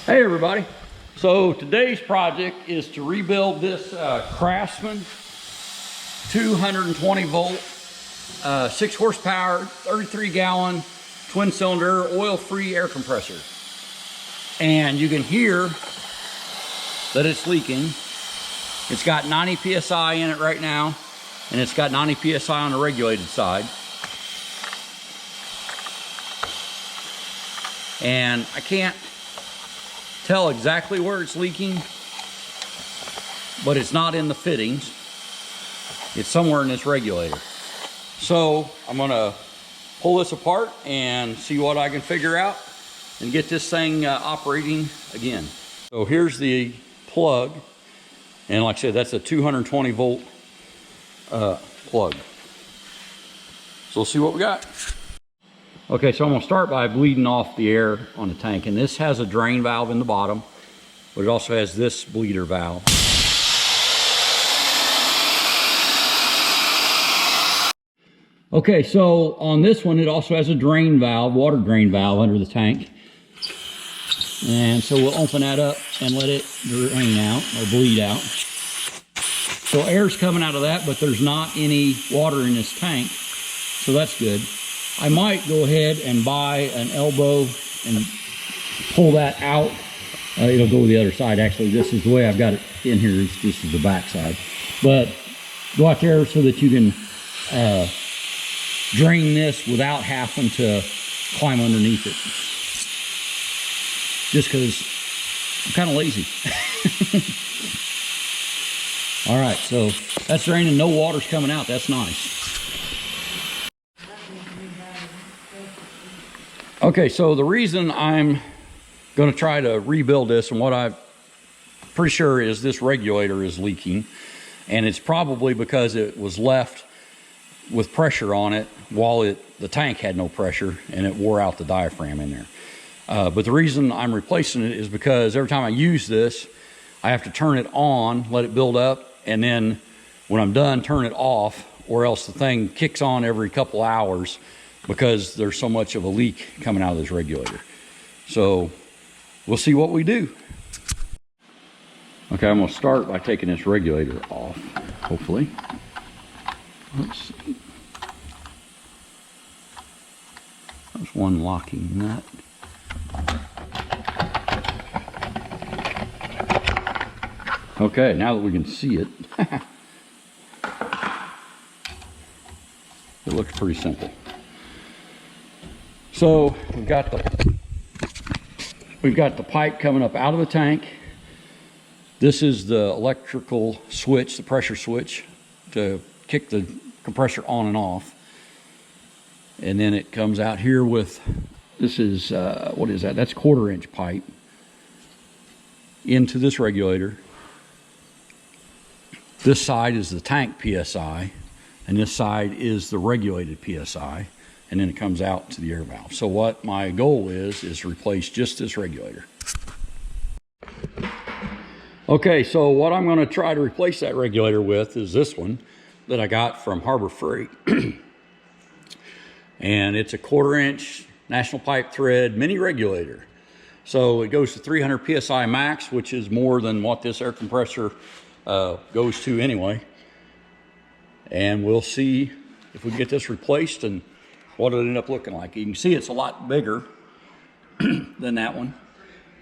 Hey everybody. So today's project is to rebuild this Craftsman 220 volt, 6 horsepower, 33 gallon, twin cylinder, oil-free air compressor. And you can hear that it's leaking. It's got 90 PSI in it right now, and it's got 90 PSI on the regulated side. And I can't tell exactly where it's leaking, but it's not in the fittings. It's somewhere in this regulator. So I'm gonna pull this apart and see what I can figure out and get this thing operating again. So here's the plug, and like I said, that's a 220 volt plug. So let's see what we got. Okay, so I'm gonna start by bleeding off the air on the tank, and this has a drain valve in the bottom, but it also has this bleeder valve. Okay, so on this one, it also has a drain valve, water drain valve under the tank. And so we'll open that up and let it drain out or bleed out. So air's coming out of that, but there's not any water in this tank, so that's good. I might go ahead and buy an elbow and pull that out. It'll go to the other side. Actually, this is the way I've got it in here. This is the back side. But go out there so that you can drain this without having to climb underneath it. Just because I'm kind of lazy. All right, so that's draining. No water's coming out. That's nice. Okay, so the reason I'm going to try to rebuild this, and what I'm pretty sure is this regulator is leaking, and it's probably because it was left with pressure on it while the tank had no pressure, and it wore out the diaphragm in there. But the reason I'm replacing it is because every time I use this, I have to turn it on, let it build up, and then when I'm done, turn it off, or else the thing kicks on every couple hours because there's so much of a leak coming out of this regulator. So we'll see what we do. Okay, I'm gonna start by taking this regulator off, hopefully. Let's see. There's one locking nut. Okay, now that we can see it, it looks pretty simple. So we've got the pipe coming up out of the tank. This is the electrical switch, the pressure switch, to kick the compressor on and off. And then it comes out here with, this is, what is that? That's 1/4 inch pipe into this regulator. This side is the tank PSI, and this side is the regulated PSI, and then it comes out to the air valve. So what my goal is to replace just this regulator. Okay, so what I'm gonna try to replace that regulator with is this one that I got from Harbor Freight. And it's a 1/4 inch National Pipe Thread mini regulator. So it goes to 300 PSI max, which is more than what this air compressor goes to anyway. And we'll see if we can get this replaced and what it'll end up looking like. You can see it's a lot bigger than that one.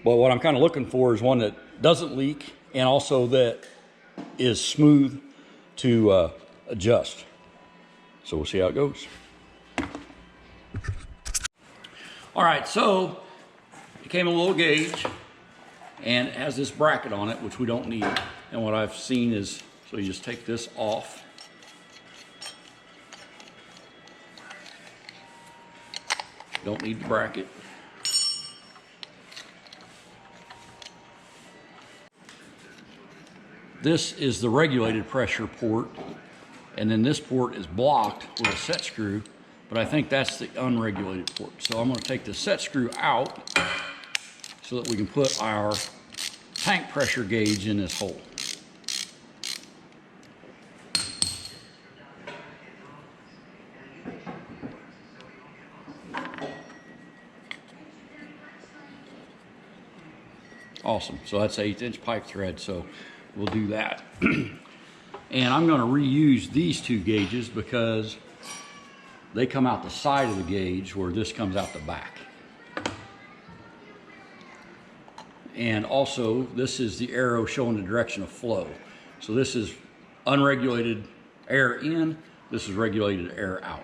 But what I'm kind of looking for is one that doesn't leak and also that is smooth to adjust. So we'll see how it goes. All right, so it came a little gauge and it has this bracket on it, which we don't need. And what I've seen is, so you just take this off. Don't need the bracket. This is the regulated pressure port, and then this port is blocked with a set screw, but I think that's the unregulated port. So I'm going to take the set screw out so that we can put our tank pressure gauge in this hole. Awesome. So that's 1/8" pipe thread, so we'll do that. And I'm going to reuse these 2 gauges because they come out the side of the gauge where this comes out the back. And also, this is the arrow showing the direction of flow. So this is unregulated air in, this is regulated air out.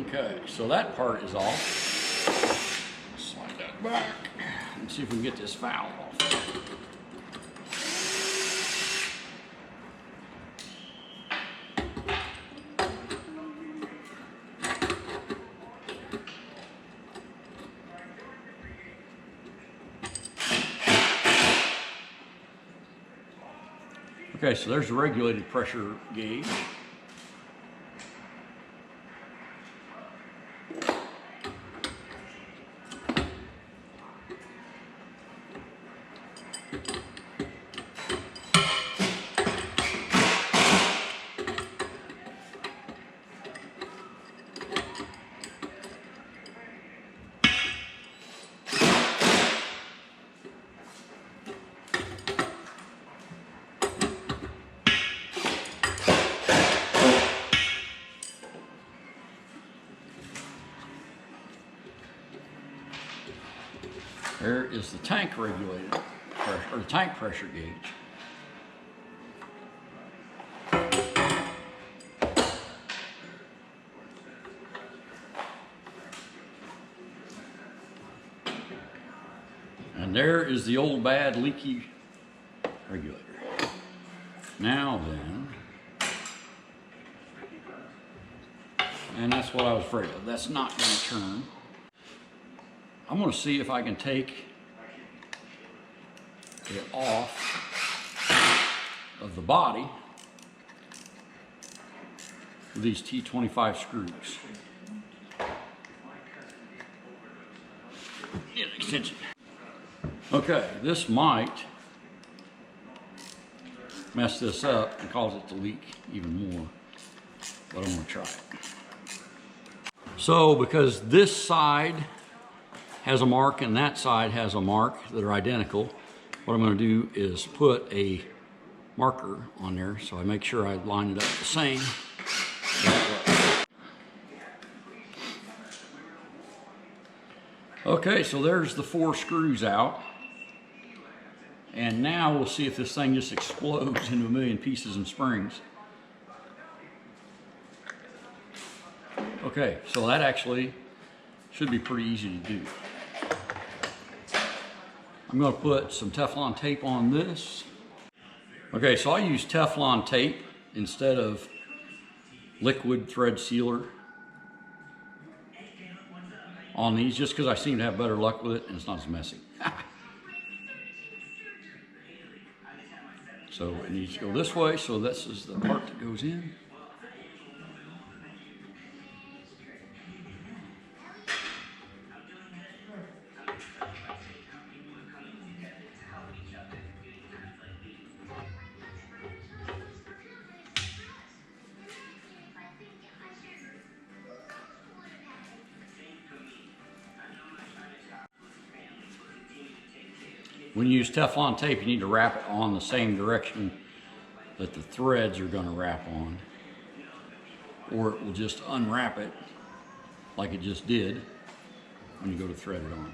Okay, so that part is off. Slide that back and see if we can get this valve off. Okay, so there's the regulated pressure gauge. There is the tank regulated pressure, or the tank pressure gauge. And there is the old bad leaky regulator. Now then, and that's what I was afraid of. That's not going to turn. I'm going to see if I can take it off of the body with these T25 screws. Need an extension. Okay, this might mess this up and cause it to leak even more, but I'm going to try it. So because this side has a mark and that side has a mark that are identical, what I'm going to do is put a marker on there so I make sure I line it up the same. Okay, so there's the 4 screws out. And now we'll see if this thing just explodes into a million pieces and springs. Okay, so that actually should be pretty easy to do. I'm going to put some Teflon tape on this. Okay, so I use Teflon tape instead of liquid thread sealer on these, just because I seem to have better luck with it and it's not as messy. So it needs to go this way, so this is the part that goes in. When you use Teflon tape, you need to wrap it on the same direction that the threads are going to wrap on, or it will just unwrap it like it just did when you go to thread it on.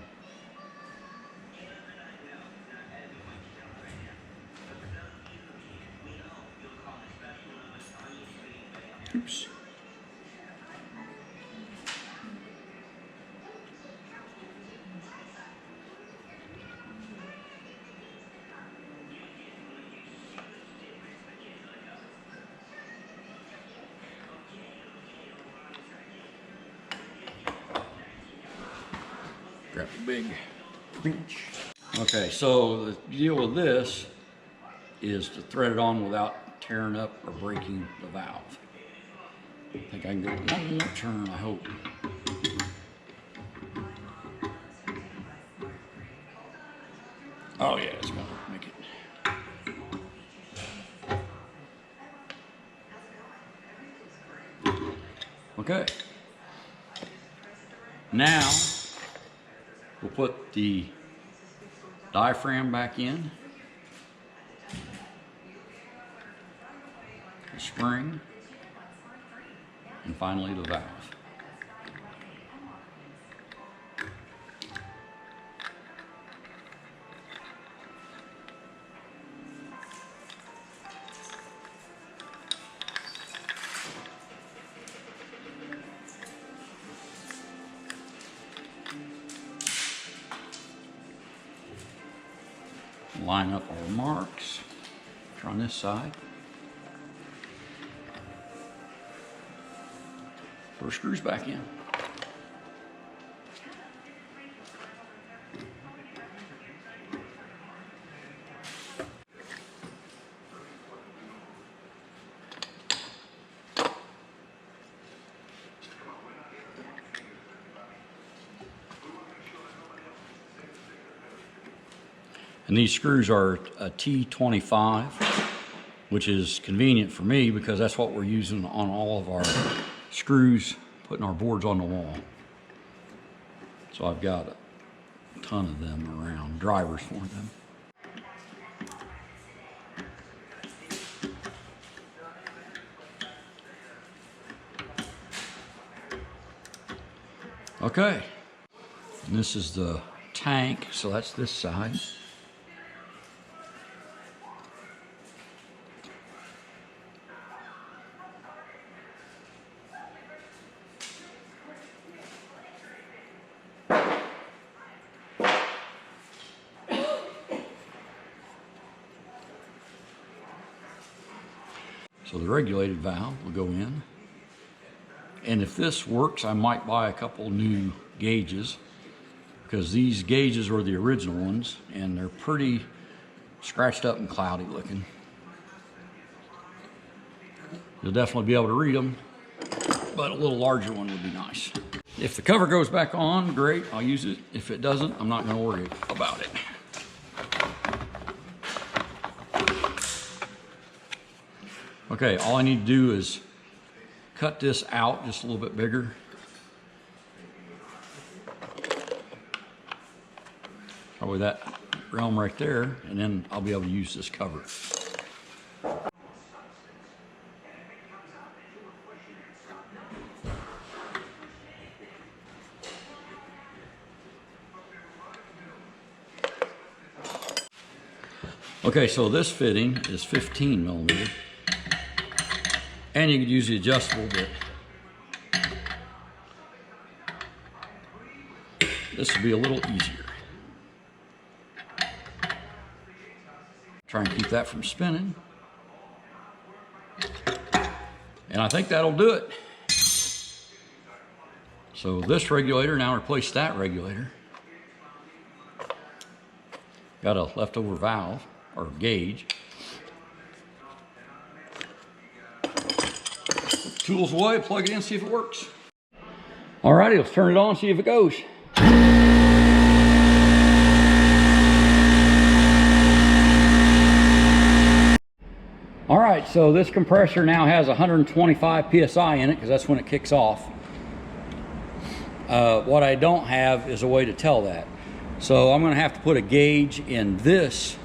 Oops. Grab a big pinch. Okay, so the deal with this is to thread it on without tearing up or breaking the valve. I think I can get one more turn, I hope. Oh yeah, it's gonna make it. Okay. Now we'll put the diaphragm back in, the spring, and finally the valve. Line up our marks on this side. Put our screws back in. And these screws are a T25, which is convenient for me because that's what we're using on all of our screws, putting our boards on the wall. So I've got a ton of them around, drivers for them. Okay, and this is the tank, so that's this side. So the regulated valve will go in. And if this works, I might buy a couple new gauges because these gauges are the original ones and they're pretty scratched up and cloudy looking. You'll definitely be able to read them, but a little larger one would be nice. If the cover goes back on, great, I'll use it. If it doesn't, I'm not gonna worry about it. Okay, all I need to do is cut this out just a little bit bigger. Probably that realm right there, and then I'll be able to use this cover. Okay, so this fitting is 15 millimeter. And you could use the adjustable bit. This will be a little easier. Try and keep that from spinning. And I think that'll do it. So this regulator now replaced that regulator. Got a leftover valve or gauge. Tools away, plug it in, see if it works. Alrighty, let's turn it on, see if it goes. Alright, so this compressor now has 125 PSI in it because that's when it kicks off. What I don't have is a way to tell that. So I'm gonna have to put a gauge in this.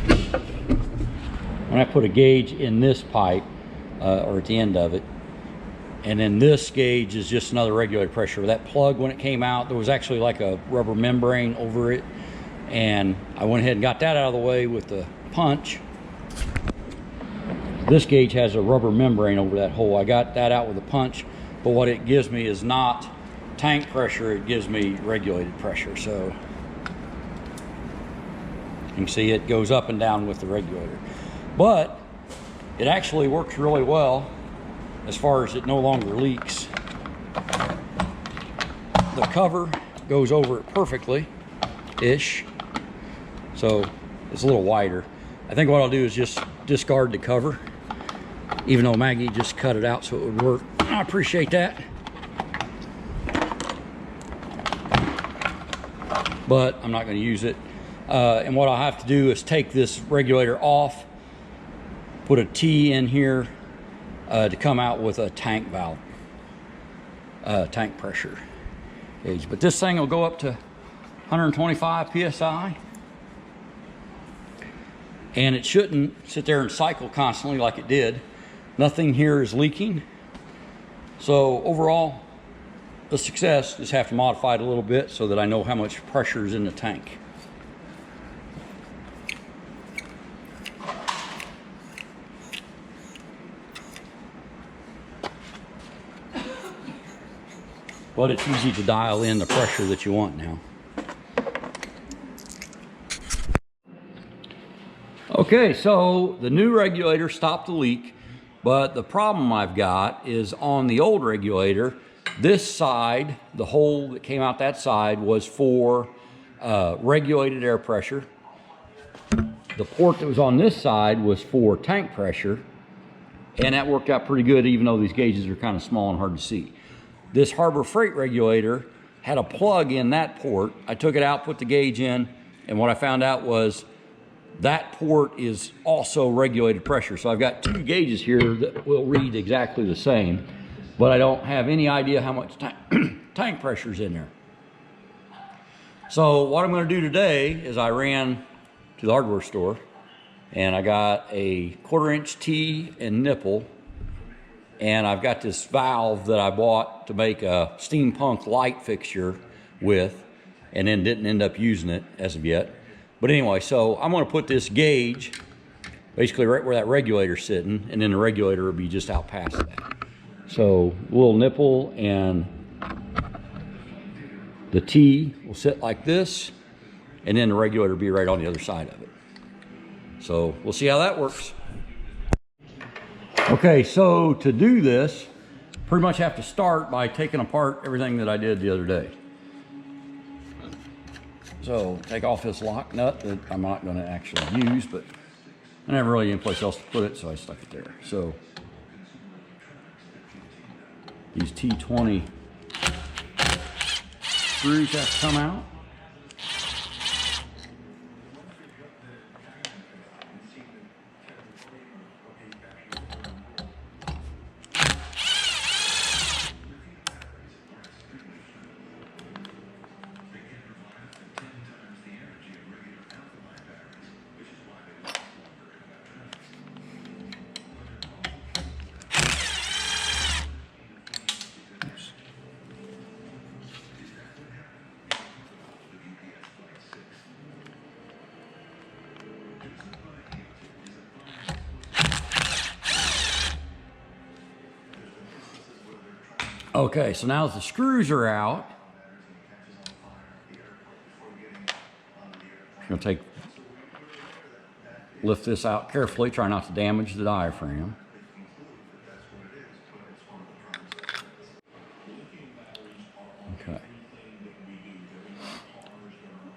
I'm gonna put a gauge in this pipe. Or at the end of it, and then this gauge is just another regulator pressure. That plug, when it came out, there was actually like a rubber membrane over it, and I went ahead and got that out of the way with the punch. This gauge has a rubber membrane over that hole. I got that out with a punch, but what it gives me is not tank pressure, it gives me regulated pressure. So you can see it goes up and down with the regulator, but it actually works really well as far as it no longer leaks. The cover goes over it perfectly-ish, so it's a little wider. I think what I'll do is just discard the cover, even though Maggie just cut it out so it would work. I appreciate that. But I'm not going to use it. And what I'll have to do is take this regulator off, put a T in here, to come out with a tank valve, tank pressure gauge. But this thing will go up to 125 psi, and it shouldn't sit there and cycle constantly like it did. Nothing here is leaking. So overall, a success. Just have to modify it a little bit so that I know how much pressure is in the tank. But it's easy to dial in the pressure that you want now. Okay, so the new regulator stopped the leak, but the problem I've got is on the old regulator, this side, the hole that came out that side was for regulated air pressure. The port that was on this side was for tank pressure, and that worked out pretty good even though these gauges are kind of small and hard to see. This Harbor Freight regulator had a plug in that port. I took it out, put the gauge in, and what I found out was that port is also regulated pressure. So I've got two gauges here that will read exactly the same, but I don't have any idea how much tank pressure is in there. So what I'm going to do today is I ran to the hardware store and I got a 1/4 inch T and nipple, and I've got this valve that I bought to make a steampunk light fixture with, and then didn't end up using it as of yet. But anyway, so I'm going to put this gauge basically right where that regulator's sitting, and then the regulator will be just out past that. So little nipple and the T will sit like this, and then the regulator will be right on the other side of it. So we'll see how that works. Okay, so to do this, pretty much have to start by taking apart everything that I did the other day. So take off this lock nut that I'm not going to actually use, but I never really any place else to put it, so I stuck it there. So these T20 screws have to come out. Okay, so now that the screws are out, I'm going to lift this out carefully, try not to damage the diaphragm. Okay.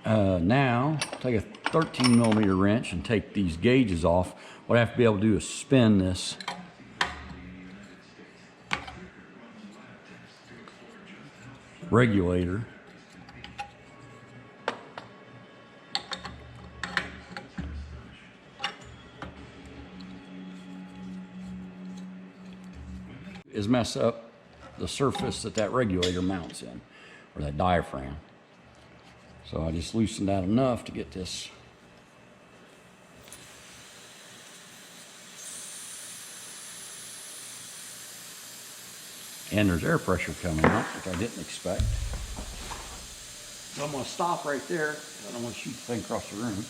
Now, take a 13mm wrench and take these gauges off. What I have to be able to do is spin this regulator. Is mess up the surface that regulator mounts in, or that diaphragm. So I just loosened that enough to get this. And there's air pressure coming up, which I didn't expect. So I'm going to stop right there. I don't want to shoot the thing across the room.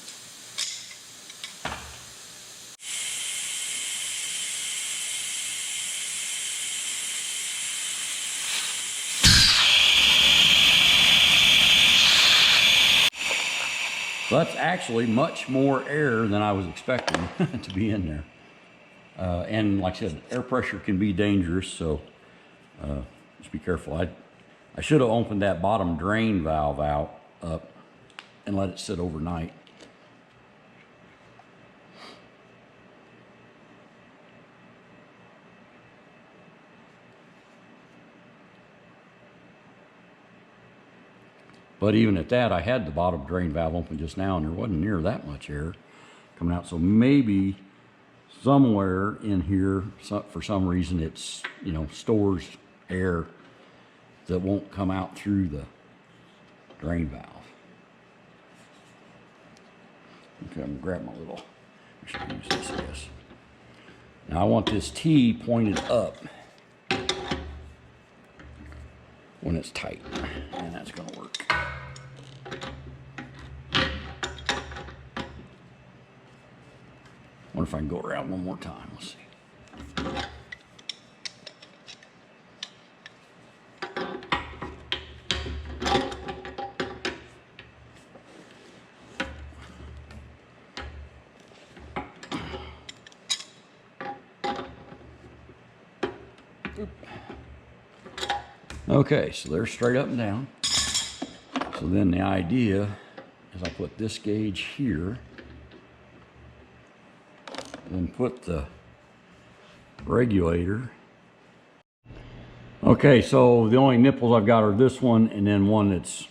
So that's actually much more air than I was expecting to be in there. And like I said, air pressure can be dangerous, so just be careful. I should have opened that bottom drain valve up and let it sit overnight. But even at that, I had the bottom drain valve open just now, and there wasn't near that much air coming out. So maybe somewhere in here, for some reason, it's, you know, stores air that won't come out through the drain valve. Okay, I'm gonna grab my little, I should use this, I guess. Now I want this T pointed up when it's tight, and that's gonna work. Wonder if I can go around one more time. Let's see. Okay, so they're straight up and down. So then the idea is I put this gauge here, then put the regulator. Okay, so the only nipples I've got are this one and then one that's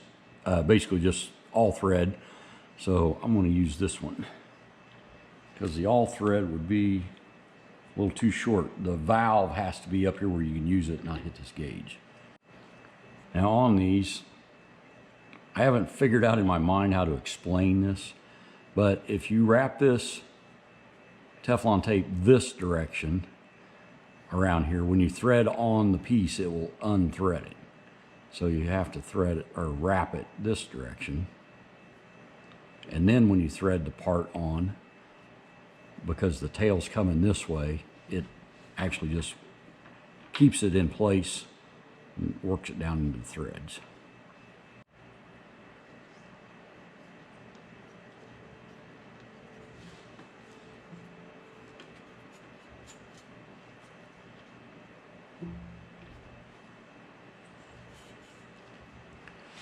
basically just all thread. So I'm going to use this one because the all thread would be a little too short. The valve has to be up here where you can use it, not hit this gauge. Now on these, I haven't figured out in my mind how to explain this, but if you wrap this Teflon tape this direction around here, when you thread on the piece, it will unthread it. So you have to thread it or wrap it this direction. And then when you thread the part on, because the tail's coming this way, it actually just keeps it in place and works it down into the threads.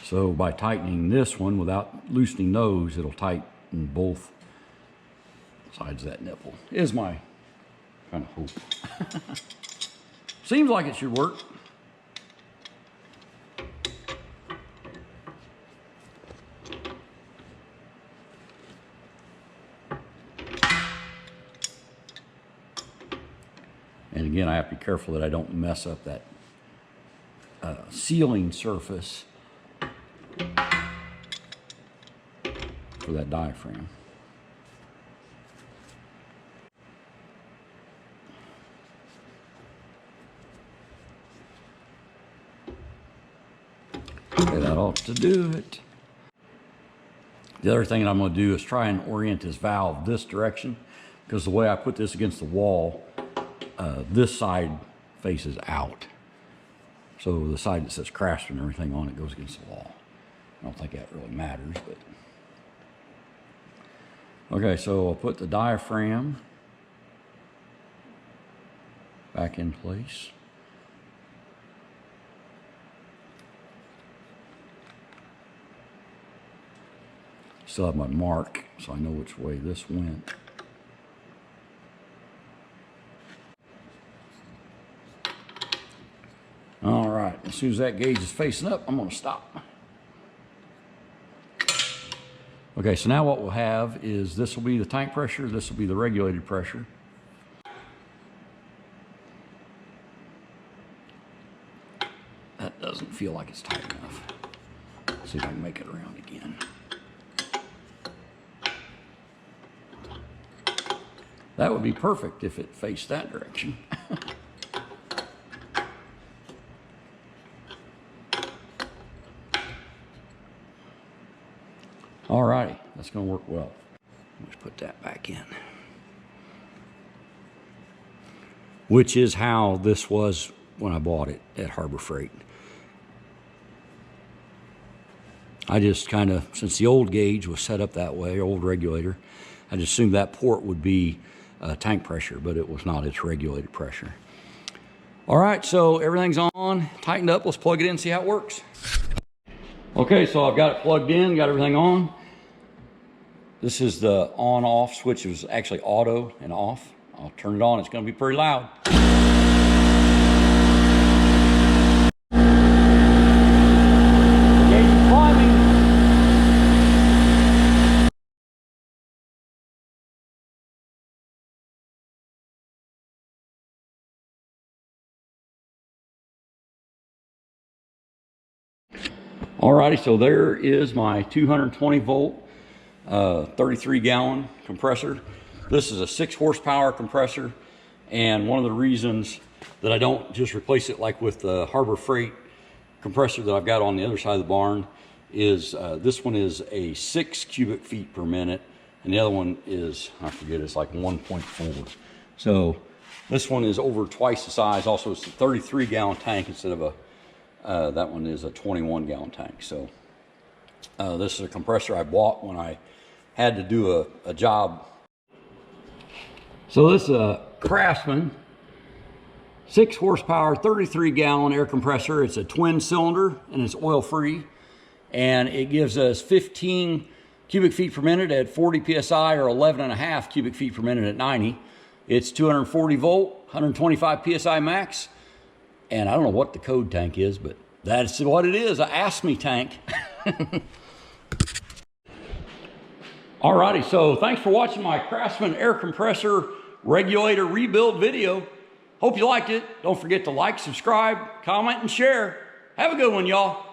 So by tightening this one without loosening those, it'll tighten both sides of that nipple, is my kind of hope. Seems like it should work. And again, I have to be careful that I don't mess up that sealing surface for that diaphragm. Okay, that ought to do it. The other thing that I'm going to do is try and orient this valve this direction, because the way I put this against the wall, this side faces out. So the side that says Craftsman and everything on it goes against the wall. I don't think that really matters, but. Okay, so I'll put the diaphragm back in place. Still have my mark, so I know which way this went. All right, as soon as that gauge is facing up, I'm going to stop. Okay, so now what we'll have is this will be the tank pressure, this will be the regulated pressure. That doesn't feel like it's tight enough. Let's see if I can make it around again. That would be perfect if it faced that direction. Alrighty, that's going to work well. Let's put that back in. Which is how this was when I bought it at Harbor Freight. I just kind of, since the old gauge was set up that way, old regulator, I just assumed that port would be tank pressure, but it was not. It's regulated pressure. All right, so everything's on, tightened up. Let's plug it in and see how it works. Okay, so I've got it plugged in, got everything on. This is the on-off switch. It was actually auto and off. I'll turn it on. It's going to be pretty loud. Alrighty, so there is my 220 volt, 33 gallon compressor. This is a 6 horsepower compressor, and one of the reasons that I don't just replace it like with the Harbor Freight compressor that I've got on the other side of the barn is this one is a 6 cubic feet per minute, and the other one is, I forget, it's like 1.4. So this one is over twice the size. Also, it's a 33 gallon tank instead of a that one is a 21 gallon tank. So this is a compressor I bought when I had to do a job. So this is a Craftsman 6 horsepower, 33 gallon air compressor. It's a twin cylinder and it's oil free. And it gives us 15 cubic feet per minute at 40 PSI or 11.5 cubic feet per minute at 90. It's 240 volt, 125 PSI max. And I don't know what the code tank is, but that's what it is, a Ask Me tank. Alrighty, so thanks for watching my Craftsman air compressor regulator rebuild video. Hope you liked it. Don't forget to like, subscribe, comment, and share. Have a good one, y'all.